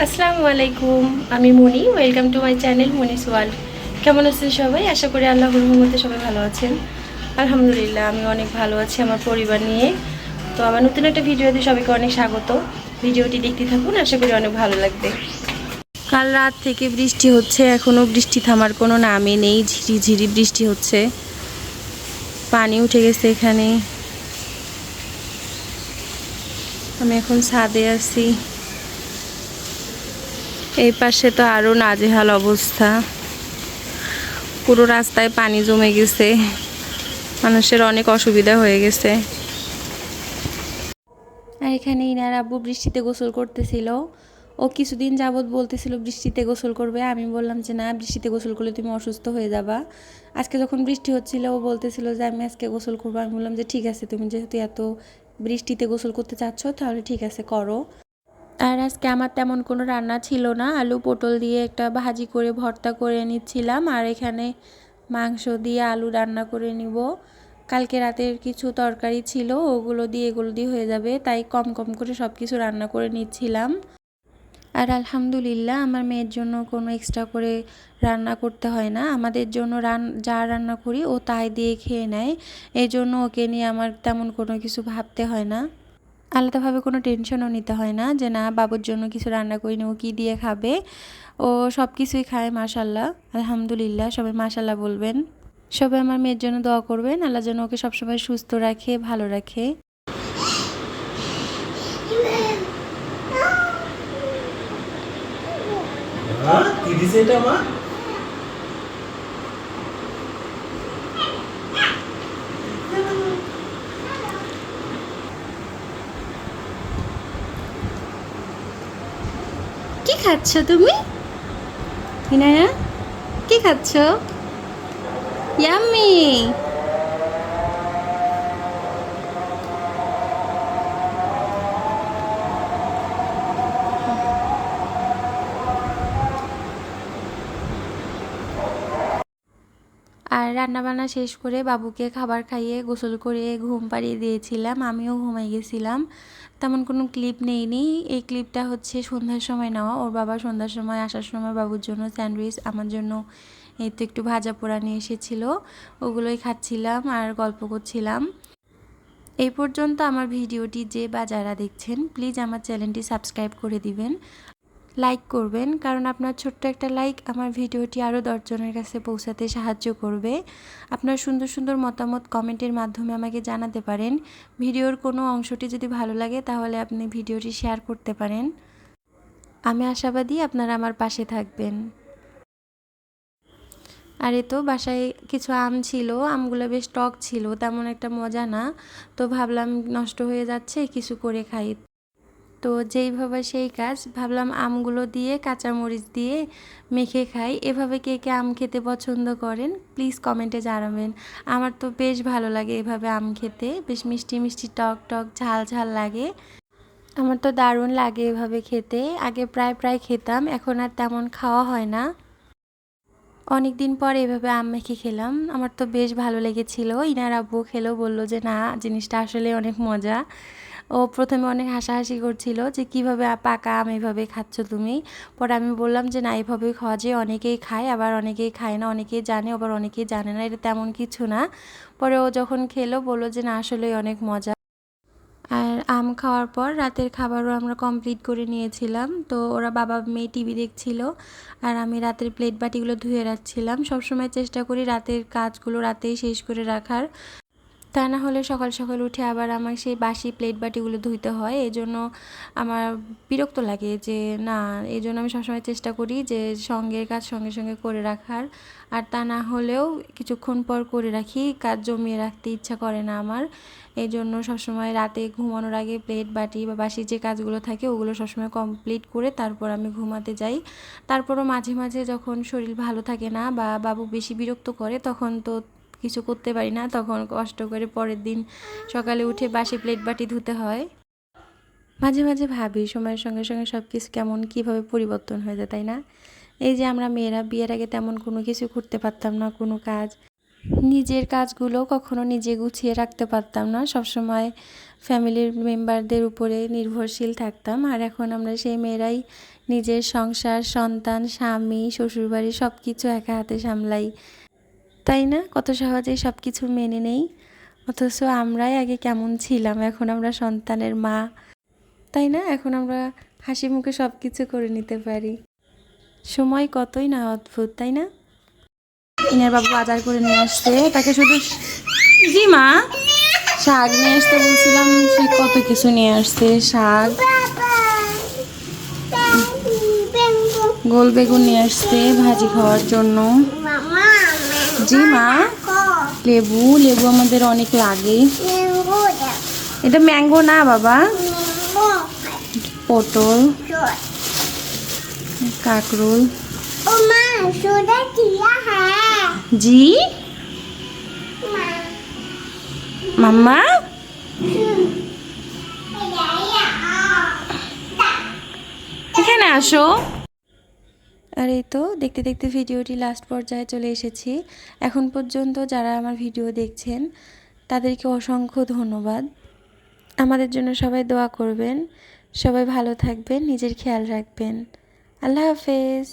আসসালামু আলাইকুম, আমি Moni. Welcome to my channel Moni's world. কেমন আছেন সবাই? আশা করি আল্লাহর রহমতে সবাই ভালো আছেন। আলহামদুলিল্লাহ, আমি অনেক ভালো আছি আমার পরিবার নিয়ে। তো আমার নতুন একটা ভিডিওতে সবাইকে অনেক স্বাগত। ভিডিওটি দেখতে থাকুন, আশা করি অনেক ভালো লাগবে। কাল রাত থেকে বৃষ্টি হচ্ছে, এখনও বৃষ্টি থামার কোনো নামই নেই। ঝিরিঝিরি বৃষ্টি হচ্ছে, পানি উঠে গেছে এখানে। আমি এখন ছাদে আছি। এই পাশে তো আরও নাজেহাল অবস্থা, পুরো রাস্তায় পানি জমে গেছে, মানুষের অনেক অসুবিধা হয়ে গেছে। আর এখানে ইনার আব্বু বৃষ্টিতে গোসল করতেছিল। ও কিছুদিন যাবৎ বলতেছিল বৃষ্টিতে গোসল করবে। আমি বললাম যে না, বৃষ্টিতে গোসল করলে তুমি অসুস্থ হয়ে যাবা। আজকে যখন বৃষ্টি হচ্ছিল ও বলতেছিল যে আমি আজকে গোসল করবো। আমি বললাম যে ঠিক আছে, তুমি যেহেতু এত বৃষ্টিতে গোসল করতে চাচ্ছ তাহলে ঠিক আছে, করো। আর আজকে আমার তেমন কোনো রান্না ছিল না, আলু পটল দিয়ে একটা ভাজি করে ভর্তা করে নিচ্ছিলাম। আর এখানে মাংস দিয়ে আলু রান্না করে নিব। কালকে রাতের কিছু তরকারি ছিল, এগুলো দিয়ে হয়ে যাবে, তাই কম কম করে সব কিছু রান্না করে নিচ্ছিলাম। আর আলহামদুলিল্লাহ, আমার মেয়ের জন্য কোনো এক্সট্রা করে রান্না করতে হয় না। আমাদের জন্য যা রান্না করি ও তাই দিয়ে খেয়ে নেয়। এই জন্য ওকে নিয়ে আমার তেমন কোনো কিছু ভাবতে হয় না, আলাদাভাবে কোনো টেনশনও নিতে হয় না যে না বাবুর জন্য কিছু রান্না করি নি, ও কী দিয়ে খাবে। ও সব কিছুই খায় মাশাল্লাহ, আলহামদুলিল্লাহ। সবাই মাশাল্লাহ বলবেন। সবাই আমার মেয়ের জন্য দোয়া করবেন, আল্লাহ যেন ওকে সবসময় সুস্থ রাখে, ভালো রাখে। কি দিছে এটা মা? কি খাচ্ছ তুমি হিনায়া? কি খাচ্ছ? ইয়াম্মি। আর রান্নাবান্না শেষ করে বাবুকে খাবার খাইয়ে গোসল করে ঘুম পাড়িয়ে দিয়েছিলাম, আমিও ঘুমাই গেছিলাম। তেমন কোনো ক্লিপ নেইনি। এই ক্লিপটা হচ্ছে সন্ধ্যার সময় নেওয়া। ওর বাবা সন্ধ্যার সময় আসার সময় বাবুর জন্য স্যান্ডউইচ, আমার জন্য এই তো একটু ভাজা পোড়া নিয়ে এসেছিলো, ওগুলোই খাচ্ছিলাম আর গল্প করছিলাম। এই পর্যন্ত আমার ভিডিওটি যে বা যারা দেখছেন, প্লিজ আমার চ্যানেলটি সাবস্ক্রাইব করে দিবেন, লাইক করবেন, কারণ আপনার ছোট্ট একটা লাইক আমার ভিডিওটি আরও 10 জনের কাছে পৌঁছাতে সাহায্য করবে। আপনার সুন্দর সুন্দর মতামত কমেন্টের মাধ্যমে আমাকে জানাতে পারেন। ভিডিওর কোনো অংশটি যদি ভালো লাগে তাহলে আপনি ভিডিওটি শেয়ার করতে পারেন। আমি আশাবাদী আপনারা আমার পাশে থাকবেন। আর এ তো বাসায় কিছু আম ছিল, আমগুলো বেশ টক ছিল, তেমন একটা মজা না। তো ভাবলাম নষ্ট হয়ে যাচ্ছে, কিছু করে খাই। তো যেইভাবে সেই কাজ, ভাবলাম আমগুলো দিয়ে কাঁচামরিচ দিয়ে মেখে খাই। এভাবে কে কে আম খেতে পছন্দ করেন প্লিজ কমেন্টে জানাবেন। আমার তো বেশ ভালো লাগে এভাবে আম খেতে, বেশ মিষ্টি মিষ্টি টক টক ঝাল ঝাল লাগে। আমার তো দারুণ লাগে এভাবে খেতে। আগে প্রায় প্রায় খেতাম, এখন আর তেমন খাওয়া হয় না। অনেক দিন পর এভাবে আম মেখে খেলাম, আমার তো বেশ ভালো লেগেছিল। ইনার আব্বু খেলো, বলল যে না, জিনিসটা আসলে অনেক মজা। ও প্রথমে অনেক হাসাহাসি করছিল যে কিভাবে পাকা আম এভাবে খাচ্ছ তুমি। পরে আমি বললাম যে না, এভাবেই খাওয়া যায়, অনেকেই খায় আবার অনেকেই খায় না, অনেকেই জানে আবার অনেকেই জানে না, এটা তেমন কিছু না। পরে ও যখন খেলো বললো যে না, আসলেই অনেক মজা। আর আম খাওয়ার পর রাতের খাবারও আমরা কমপ্লিট করে নিয়েছিলাম। তো ওরা বাবা মেয়ে টিভি দেখছিল আর আমি রাতের প্লেট বাটিগুলো ধুয়ে রাখছিলাম। সবসময় চেষ্টা করি রাতের কাজগুলো রাতেই শেষ করে রাখার, তা না হলে সকাল সকাল উঠে আবার আমার সেই বাসি প্লেট বাটিগুলো ধুইতে হয়। এই জন্য আমার বিরক্ত লাগে যে না, এই জন্য আমি সবসময় চেষ্টা করি যে সঙ্গের কাজ সঙ্গে সঙ্গে করে রাখার। আর তা না হলেও কিছুক্ষণ পর করে রাখি, কাজ জমিয়ে রাখতে ইচ্ছা করে না আমার। এই জন্য সবসময় রাতে ঘুমানোর আগে প্লেট বাটি বা বাসি যে কাজগুলো থাকে ওগুলো সবসময় কমপ্লিট করে তারপর আমি ঘুমাতে যাই। তারপরও মাঝে মাঝে যখন শরীর ভালো থাকে না বা বাবু বেশি বিরক্ত করে, তখন তো কিছু করতে পারি না, তখন কষ্ট করে পরের দিন সকালে উঠে বাসি প্লেট বাটি ধুতে হয়। মাঝে মাঝে ভাবি সময়ের সঙ্গে সঙ্গে সব কিছু কেমন কীভাবে পরিবর্তন হয়ে যায়, তাই না? এই যে আমরা মেয়েরা বিয়ের আগে তেমন কোনো কিছু করতে পারতাম না, কোনো কাজ, নিজের কাজগুলো কখনো নিজে গুছিয়ে রাখতে পারতাম না, সবসময় ফ্যামিলির মেম্বারদের উপরে নির্ভরশীল থাকতাম। আর এখন আমরা সেই মেয়েরাই নিজের সংসার, সন্তান, স্বামী, শ্বশুরবাড়ি সব কিছু একা হাতে সামলাই, তাই না? কত সহজেই সব কিছু মেনে নেই। অথচ আমরাই আগে কেমন ছিলাম, এখন আমরা সন্তানের মা, তাই না? এখন আমরা হাসি মুখে সব কিছু করে নিতে পারি। সময় কতই না অদ্ভুত, তাই না? ইনার বাবু বাজার করে নিয়ে আসছে, তাকে শুধু জি মা শাক নিয়ে আসতে বলছিলাম, সে কত কিছু নিয়ে আসছে। শাক, গোল বেগুন নিয়ে আসছে ভাজি খাওয়ার জন্য। জি মা, লেবু লেবু আমাদের অনেক লাগে। এটা ম্যাঙ্গো না বাবা, পটল, কাকরোল। জি মাম্মা, এখানে আসো। আর এই তো দেখতে দেখতে ভিডিওটি লাস্ট পর্যায়ে চলে এসেছি। এখন পর্যন্ত যারা আমার ভিডিও দেখছেন তাদেরকে অসংখ্য ধন্যবাদ। আমাদের জন্য সবাই দোয়া করবেন, সবাই ভালো থাকবেন, নিজের খেয়াল রাখবেন। আল্লাহ হাফেজ।